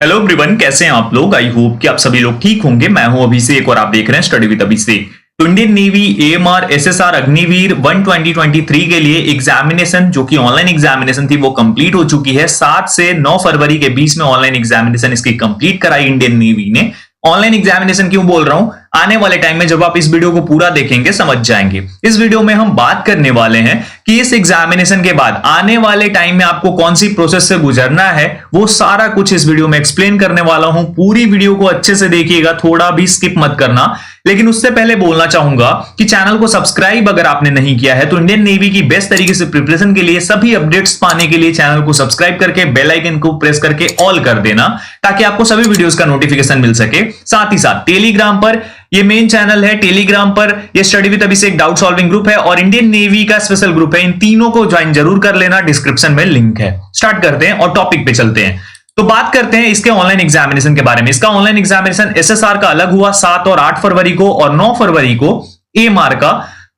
Hello everyone, कैसे हैं आप लोग। आई होप कि आप सभी लोग ठीक होंगे। मैं हूं अभिषेक और आप देख रहे हैं स्टडी विद अभिषेक। तो Indian navy AMR SSR Agniveer 1 2023 के लिए एग्जामिनेशन जो कि ऑनलाइन एग्जामिनेशन थी वो कंप्लीट हो चुकी है। 7 से 9 फरवरी के बीच में ऑनलाइन एग्जामिनेशन इसकी कंप्लीट कराई इंडियन नेवी ने। ऑनलाइन एग्जामिनेशन क्यों बोल रहा हूं, आने वाले टाइम में जब आप इस वीडियो को पूरा देखेंगे समझ जाएंगे। इस वीडियो में हम बात करने वाले हैं कि इस एग्जामिनेशन के बाद आने वाले टाइम में आपको कौन सी प्रोसेस से गुजरना है, वो सारा कुछ इस वीडियो में एक्सप्लेन करने वाला हूं। पूरी वीडियो को अच्छे से देखिएगा, थोड़ा भी स्किप मत करना। लेकिन उससे पहले बोलना चाहूंगा कि चैनल को सब्सक्राइब अगर आपने नहीं किया है तो इंडियन नेवी की बेस्ट तरीके से प्रिपरेशन के लिए सभी अपडेट्स पाने के लिए चैनल को सब्सक्राइब करके बेल आइकन को प्रेस करके ऑल कर देना, ताकि आपको सभी वीडियोस का नोटिफिकेशन मिल सके। साथ ही साथ टेलीग्राम पर, ये मेन चैनल है, टेलीग्राम पर ये study with Abhishek doubt solving group है और इंडियन नेवी का स्पेशल ग्रुप है। इन तीनों को ज्वाइन जरूर कर लेना, डिस्क्रिप्शन में लिंक है। स्टार्ट करते हैं और टॉपिक पे चलते हैं। तो बात करते हैं इसके ऑनलाइन एग्जामिनेशन के बारे में। इसका ऑनलाइन एग्जामिनेशन एसएसआर का अलग हुआ 7 और 8 फरवरी को, और 9 फरवरी को एएमआर का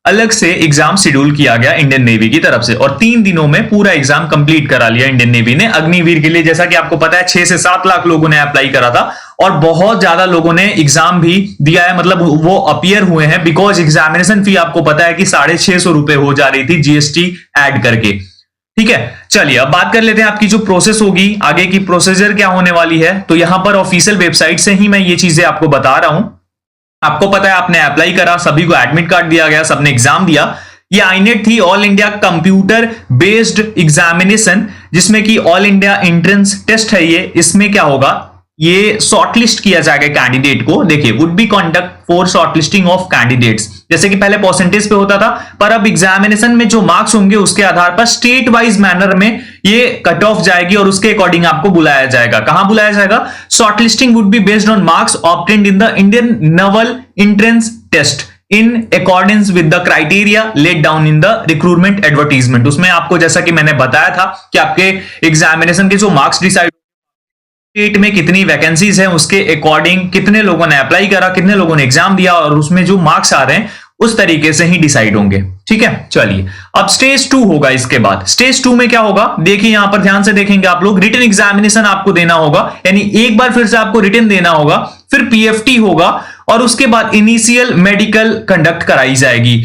अलग से एग्जाम शेड्यूल किया गया इंडियन नेवी की तरफ से, और 3 दिनों में पूरा एग्जाम कंप्लीट करा लिया इंडियन नेवी ने अग्निवीर के लिए। जैसा कि आपको पता है 6 से 7 लाख लोगों ने अप्लाई करा था और बहुत ज्यादा लोगों ने एग्जाम भी दिया है, मतलब वो अपीयर हुए हैं। बिकॉज एग्जामिनेशन फी आपको पता है कि 650 रुपए हो जा रही थी जीएसटी ऐड करके। ठीक है, चलिए अब बात कर लेते हैं आपकी जो प्रोसेस होगी, आगे की प्रोसीजर क्या होने वाली है। तो यहां पर ऑफिशियल वेबसाइट से ही मैं ये चीजें आपको बता रहा हूं। आपको पता है आपने अप्लाई करा, सभी को एडमिट कार्ड दिया गया, सबने एग्जाम दिया। ये आईनेट थी, all India computer based examination, जिसमें कि ऑल इंडिया एंट्रेंस टेस्ट है ये। इसमें क्या होगा, ये शॉर्टलिस्ट किया जाएगा कैंडिडेट को। देखिए, would be conduct for shortlisting of candidates. जैसे कि पहले परसेंटेज पे होता था, पर अब एग्जामिनेशन में जो मार्क्स होंगे उसके आधार पर स्टेट वाइज मैनर में ये कट ऑफ जाएगी और उसके अकॉर्डिंग आपको बुलाया जाएगा। कहां बुलाया जाएगा? Shortlisting would be based on marks obtained in the Indian naval entrance test in accordance with the criteria let down in the recruitment advertisement. उसमें आपको, जैसा कि मैंने बताया था, कि आपके एग्जामिनेशन के जो मार्क्स डिसाइड स्टेट में कितनी वैकेंसीज हैं उसके अकॉर्डिंग कितने लोगों ने अप्लाई करा, कितने लोगों ने एग्जाम दिया, और उसमें जो मार्क्स आ रहे हैं उस तरीके से ही डिसाइड होंगे। ठीक है, चलिए अब स्टेज 2 होगा। इसके बाद स्टेज 2 में क्या होगा, देखिए यहां पर ध्यान से देखेंगे आप लोग। रिटन एग्जामिनेशन आपको देना होगा, यानी एक बार फिर से आपको रिटन देना होगा, फिर पीएफटी होगा और उसके बाद इनिशियल मेडिकल कंडक्ट कराई जाएगी।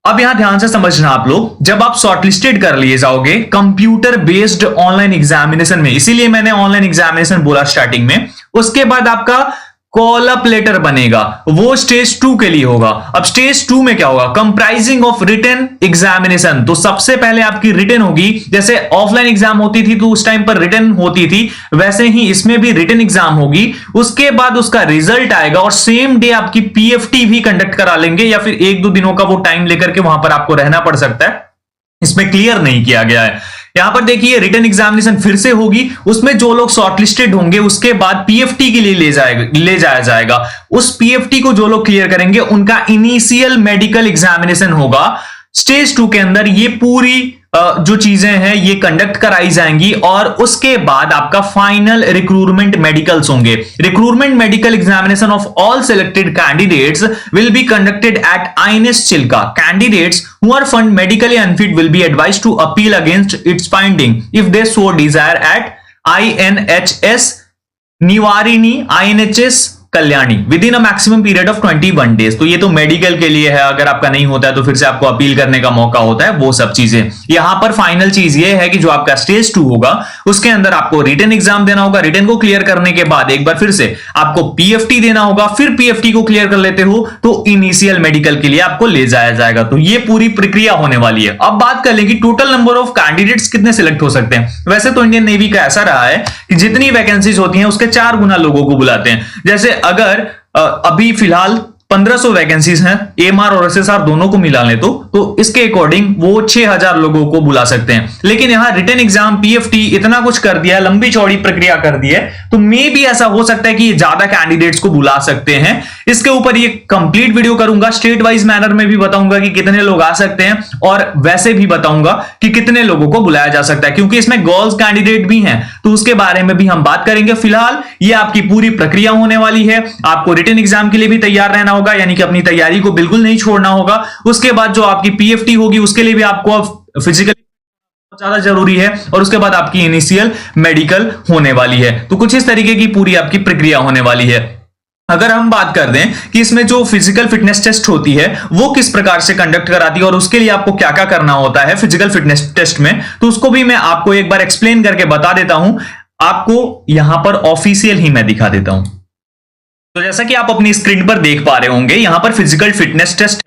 अब यहां ध्यान से समझना आप लोग, जब आप शॉर्टलिस्टेड कर लिए जाओगे कंप्यूटर बेस्ड ऑनलाइन एग्जामिनेशन में, इसीलिए मैंने ऑनलाइन एग्जामिनेशन बोला स्टार्टिंग में, उसके बाद आपका कॉल अप लेटर बनेगा, वो स्टेज 2 के लिए होगा। अब स्टेज 2 में क्या होगा, कंप्राइजिंग ऑफ रिटन एग्जामिनेशन। तो सबसे पहले आपकी रिटन होगी, जैसे ऑफलाइन एग्जाम होती थी तो उस टाइम पर रिटन होती थी, वैसे ही इसमें भी रिटन एग्जाम होगी। उसके बाद उसका रिजल्ट आएगा और सेम डे आपकी पीएफटी भी कंडक्ट करा लेंगे, या फिर 1-2 दिनों का वो टाइम लेकर के वहां पर आपको रहना पड़ सकता है। इसमें क्लियर नहीं किया गया है। यहां पर देखिए रिटन एग्जामिनेशन फिर से होगी, उसमें जो लोग शॉर्टलिस्टेड होंगे उसके बाद पीएफटी के लिए ले जाया जाएगा। उस पीएफटी को जो लोग क्लियर करेंगे उनका इनिशियल मेडिकल एग्जामिनेशन होगा। स्टेज 2 के अंदर ये पूरी जो चीजें हैं ये कंडक्ट कराई जाएंगी और उसके बाद आपका फाइनल रिक्रूटमेंट मेडिकल्स होंगे। Recruitment medical examination of all selected candidates will be conducted at INS Chilka. Candidates who are found medically unfit will be advised to appeal against its finding if they so desire at INHS निवारिणी, INHS Kalyani with in a maximum period of 21 days. तो ये तो medical के लिए है, अगर आपका नहीं होता है तो फिर से आपको अपील करने का मौका होता है, वो सब चीजें। यहां पर फाइनल चीज ये है कि जो आपका स्टेज 2 होगा उसके अंदर आपको रिटन एग्जाम देना होगा। रिटन को क्लियर करने के बाद एक बार फिर से आपको पीएफटी देना होगा, फिर पीएफटी को क्लियर कर लेते हो तो इनिशियल मेडिकल के लिए आपको ले जाया जाएगा। तो ये पूरी प्रक्रिया होने वाली है। अब बात कर लें कि टोटल नंबर ऑफ कैंडिडेट्स कितने सिलेक्ट हो सकते हैं। वैसे तो इंडियन नेवी का ऐसा रहा है कि जितनी वैकेंसीज होती हैं उसके 4 गुना लोगों को बुलाते हैं। जैसे अगर अभी फिलहाल 1500 वैकेंसीज हैं, एएमआर और एसएसआर दोनों को मिला ले तो इसके अकॉर्डिंग वो 6000 लोगों को बुला सकते हैं। लेकिन यहां रिटन एग्जाम, पीएफटी इतना कुछ कर दिया है, लंबी चौड़ी प्रक्रिया कर दी है, तो मे भी ऐसा हो सकता है कि ज्यादा कैंडिडेट्स को बुला सकते हैं। इसके ऊपर ये कंप्लीट वीडियो करूंगा, स्टेट वाइज मैनर में भी बताऊंगा कि कितने लोग आ सकते हैं और वैसे भी बताऊंगा कि कितने लोगों को बुलाया जा सकता है, क्योंकि इसमें गर्ल्स कैंडिडेट भी हैं तो उसके बारे में भी हम बात करेंगे। फिलहाल ये आपकी पूरी प्रक्रिया होने वाली है। आपको रिटन एग्जाम के लिए भी तैयार रहना होगा, यानी कि अपनी तैयारी को बिल्कुल नहीं छोड़ना होगा। उसके बाद जो आपकी पीएफटी होगी उसके लिए भी आपको फिजिकल ज्यादा जरूरी है, और उसके बाद आपकी इनिशियल मेडिकल होने वाली है। तो कुछ इस तरीके की पूरी आपकी प्रक्रिया होने वाली है। अगर हम बात कर दें कि इसमें जो फिजिकल फिटनेस टेस्ट होती है वो किस प्रकार से कंडक्ट कराती है और उसके लिए आपको क्या क्या करना होता है फिजिकल फिटनेस टेस्ट में, तो उसको भी मैं आपको एक बार एक्सप्लेन करके बता देता हूं। आपको यहां पर ऑफिशियल ही मैं दिखा देता हूं। तो जैसा कि आप अपनी स्क्रीन पर देख पा रहे होंगे, यहां पर physical fitness test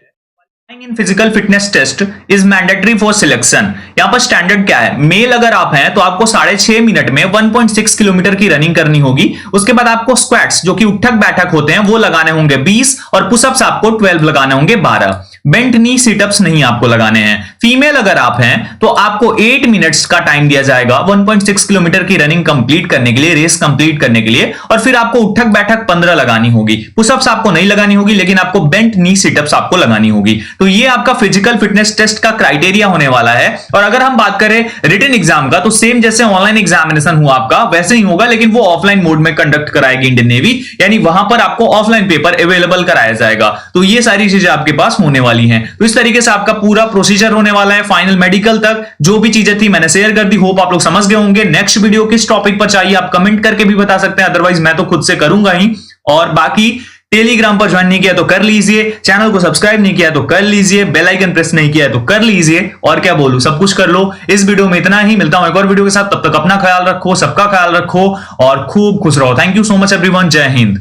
in physical fitness test is mandatory for selection. यहां पर स्टैंडर्ड क्या है, मेल अगर आप हैं तो आपको 6.5 मिनट में 1.6 किलोमीटर की रनिंग करनी होगी। उसके बाद आपको स्क्वाट्स जो कि उठक बैठक होते हैं वो लगाने होंगे 20, और पुशअप्स आपको 12 लगाने होंगे 12। बेंट नी सिटअप्स नहीं आपको लगाने हैं। फीमेल अगर आप हैं तो आपको 8 मिनट्स का टाइम दिया जाएगा 1.6 किलोमीटर की रनिंग कंप्लीट करने के लिए, रेस कंप्लीट करने के लिए, और फिर आपको उठक बैठक 15 लगानी होगी। पुशअप्स आपको नहीं लगानी होगी, लेकिन आपको बेंट नी सिटअप्स आपको लगानी होगी। तो ये आपका फिजिकल फिटनेस टेस्ट का क्राइटेरिया होने वाला है। और अगर हम बात करें रिटन एग्जाम का, तो सेम जैसे ऑनलाइन एग्जामिनेशन हुआ आपका वैसे ही होगा, लेकिन वो ऑफलाइन मोड में कंडक्ट कराएगी इंडियन नेवी, यानी वहां पर आपको ऑफलाइन पेपर अवेलेबल कराया जाएगा। तो ये सारी चीजें आपके पास होने वाली हैं। तो इस तरीके से आपका पूरा प्रोसीजर होने वाला है फाइनल मेडिकल तक। जो भी चीजें थी मैंने शेयर कर दी, होप आप लोग समझ गए होंगे। नेक्स्ट वीडियो किस टॉपिक पर चाहिए आप कमेंट करके भी बता सकते हैं, अदरवाइज मैं तो खुद से करूंगा ही। और बाकी टेलीग्राम पर ज्वाइन नहीं किया तो कर लीजिए, चैनल को सब्सक्राइब नहीं किया तो कर लीजिए, बेल आइकन प्रेस नहीं किया तो कर लीजिए, और क्या बोलूं, सब कुछ कर लो। इस वीडियो में इतना ही, मिलता हूं एक और वीडियो के साथ। तब तक अपना ख्याल रखो, सबका ख्याल रखो और खूब खुश रहो। Thank you so much everyone, जय हिंद।